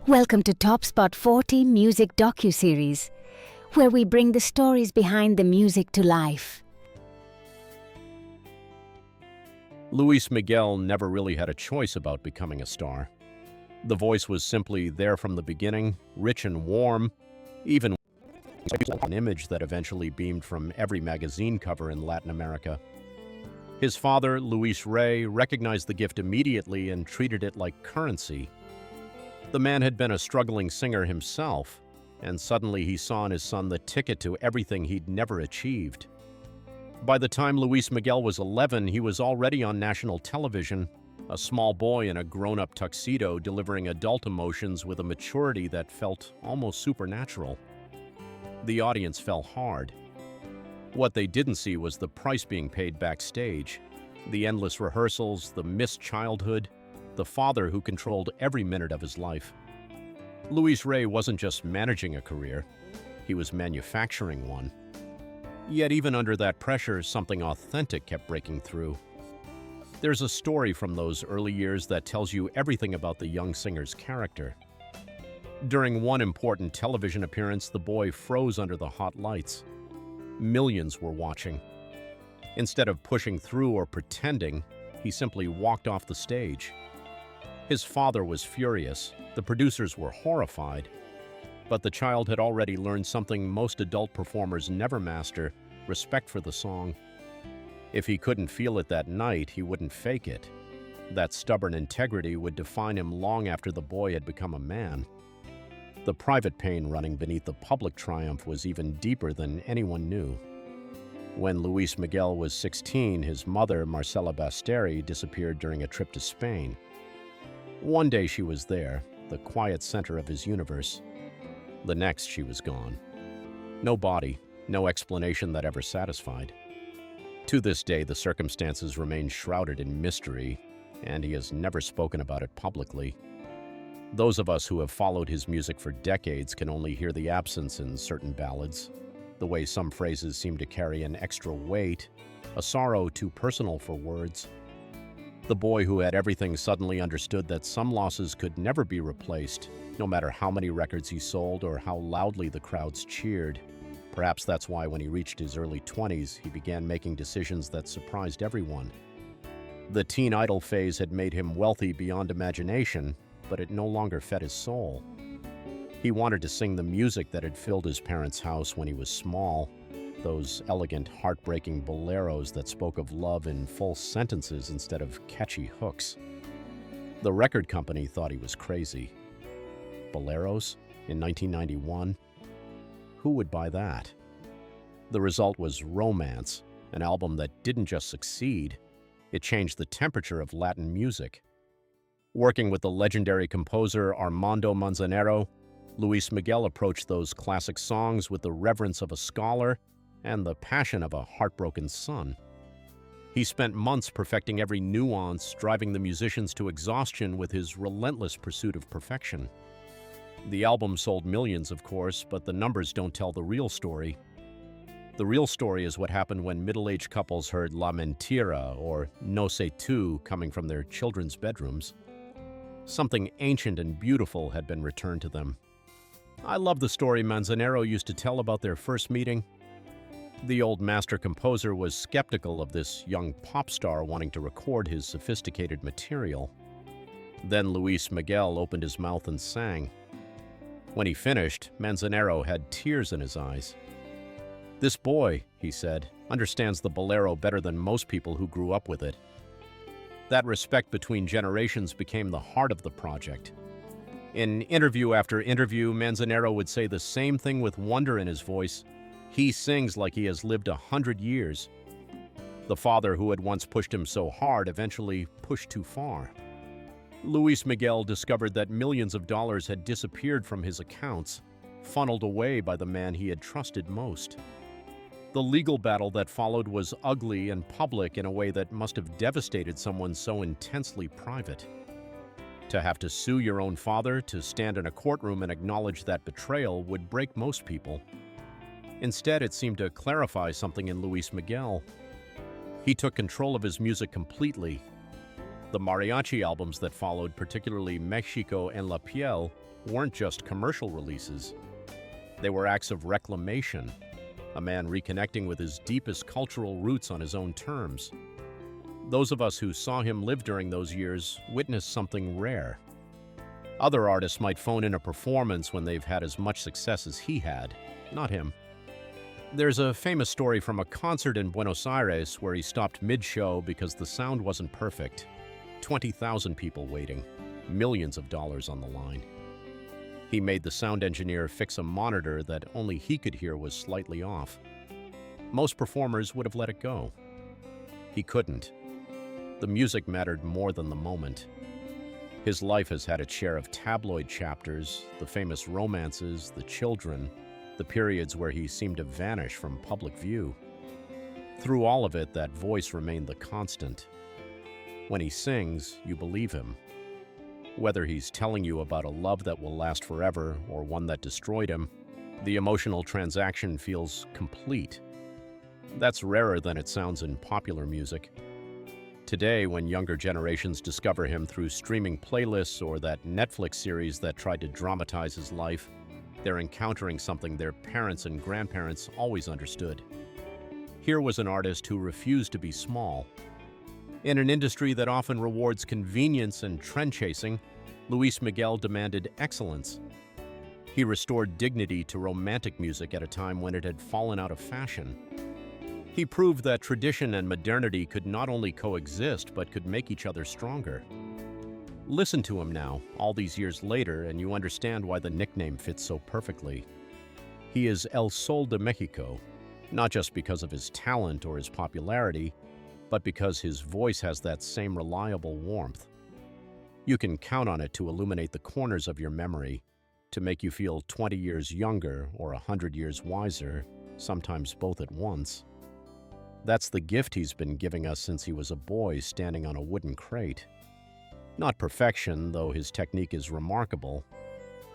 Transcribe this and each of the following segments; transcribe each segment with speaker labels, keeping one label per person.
Speaker 1: Welcome to TopSpot40 Music Docuseries, where we bring the stories behind the music to life.
Speaker 2: Luis Miguel never really had a choice about becoming a star. The voice was simply there from the beginning, rich and warm, even an image that eventually beamed from every magazine cover in Latin America. His father, Luis Rey, recognized the gift immediately and treated it like currency. The man had been a struggling singer himself, and suddenly he saw in his son the ticket to everything he'd never achieved. By the time Luis Miguel was 11, he was already on national television, a small boy in a grown-up tuxedo delivering adult emotions with a maturity that felt almost supernatural. The audience fell hard. What they didn't see was the price being paid backstage, the endless rehearsals, the missed childhood, the father who controlled every minute of his life. Luis Rey wasn't just managing a career, he was manufacturing one. Yet even under that pressure, something authentic kept breaking through. There's a story from those early years that tells you everything about the young singer's character. During one important television appearance, the boy froze under the hot lights. Millions were watching. Instead of pushing through or pretending, he simply walked off the stage. His father was furious, the producers were horrified, but the child had already learned something most adult performers never master: respect for the song. If he couldn't feel it that night, he wouldn't fake it. That stubborn integrity would define him long after the boy had become a man. The private pain running beneath the public triumph was even deeper than anyone knew. When Luis Miguel was 16, his mother, Marcela Basteri, disappeared during a trip to Spain. One day she was there, the quiet center of his universe. The next she was gone. No body, no explanation that ever satisfied. To this day, the circumstances remain shrouded in mystery, and he has never spoken about it publicly. Those of us who have followed his music for decades can only hear the absence in certain ballads, the way some phrases seem to carry an extra weight, a sorrow too personal for words. The boy who had everything suddenly understood that some losses could never be replaced, no matter how many records he sold or how loudly the crowds cheered. Perhaps that's why when he reached his early 20s, he began making decisions that surprised everyone. The teen idol phase had made him wealthy beyond imagination, but it no longer fed his soul. He wanted to sing the music that had filled his parents' house when he was small, those elegant, heartbreaking boleros that spoke of love in full sentences instead of catchy hooks. The record company thought he was crazy. Boleros? In 1991? Who would buy that? The result was Romance, an album that didn't just succeed, it changed the temperature of Latin music. Working with the legendary composer Armando Manzanero, Luis Miguel approached those classic songs with the reverence of a scholar and the passion of a heartbroken son. He spent months perfecting every nuance, driving the musicians to exhaustion with his relentless pursuit of perfection. The album sold millions, of course, but the numbers don't tell the real story. The real story is what happened when middle-aged couples heard La Mentira or No Sé Tú coming from their children's bedrooms. Something ancient and beautiful had been returned to them. I love the story Manzanero used to tell about their first meeting. The old master composer was skeptical of this young pop star wanting to record his sophisticated material. Then Luis Miguel opened his mouth and sang. When he finished, Manzanero had tears in his eyes. "This boy," he said, "understands the bolero better than most people who grew up with it." That respect between generations became the heart of the project. In interview after interview, Manzanero would say the same thing with wonder in his voice. He sings like he has lived 100 years. The father who had once pushed him so hard eventually pushed too far. Luis Miguel discovered that millions of dollars had disappeared from his accounts, funneled away by the man he had trusted most. The legal battle that followed was ugly and public in a way that must have devastated someone so intensely private. To have to sue your own father, to stand in a courtroom and acknowledge that betrayal would break most people. Instead, it seemed to clarify something in Luis Miguel. He took control of his music completely. The mariachi albums that followed, particularly Mexico and La Piel, weren't just commercial releases. They were acts of reclamation, a man reconnecting with his deepest cultural roots on his own terms. Those of us who saw him live during those years witnessed something rare. Other artists might phone in a performance when they've had as much success as he had, not him. There's a famous story from a concert in Buenos Aires where he stopped mid-show because the sound wasn't perfect. 20,000 people waiting, millions of dollars on the line. He made the sound engineer fix a monitor that only he could hear was slightly off. Most performers would have let it go. He couldn't. The music mattered more than the moment. His life has had its share of tabloid chapters, the famous romances, the children, the periods where he seemed to vanish from public view. Through all of it, that voice remained the constant. When he sings, you believe him. Whether he's telling you about a love that will last forever or one that destroyed him, the emotional transaction feels complete. That's rarer than it sounds in popular music. Today, when younger generations discover him through streaming playlists or that Netflix series that tried to dramatize his life, they're encountering something their parents and grandparents always understood. Here was an artist who refused to be small. In an industry that often rewards convenience and trend-chasing, Luis Miguel demanded excellence. He restored dignity to romantic music at a time when it had fallen out of fashion. He proved that tradition and modernity could not only coexist, but could make each other stronger. Listen to him now, all these years later, and you understand why the nickname fits so perfectly. He is El Sol de México, not just because of his talent or his popularity, but because his voice has that same reliable warmth. You can count on it to illuminate the corners of your memory, to make you feel 20 years younger or 100 years wiser, sometimes both at once. That's the gift he's been giving us since he was a boy standing on a wooden crate. Not perfection, though his technique is remarkable.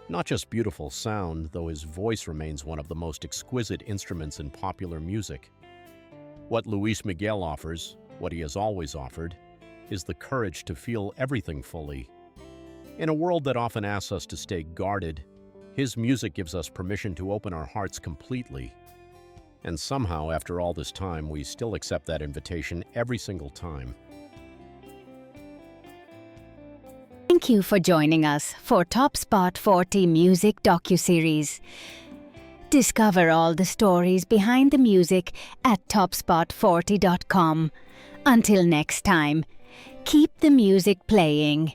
Speaker 2: Not just beautiful sound, though his voice remains one of the most exquisite instruments in popular music. What Luis Miguel offers, what he has always offered, is the courage to feel everything fully. In a world that often asks us to stay guarded, his music gives us permission to open our hearts completely. And somehow, after all this time, we still accept that invitation every single time.
Speaker 1: Thank you for joining us for TopSpot40 Music docuseries. Discover all the stories behind the music at TopSpot40.com. Until next time, keep the music playing.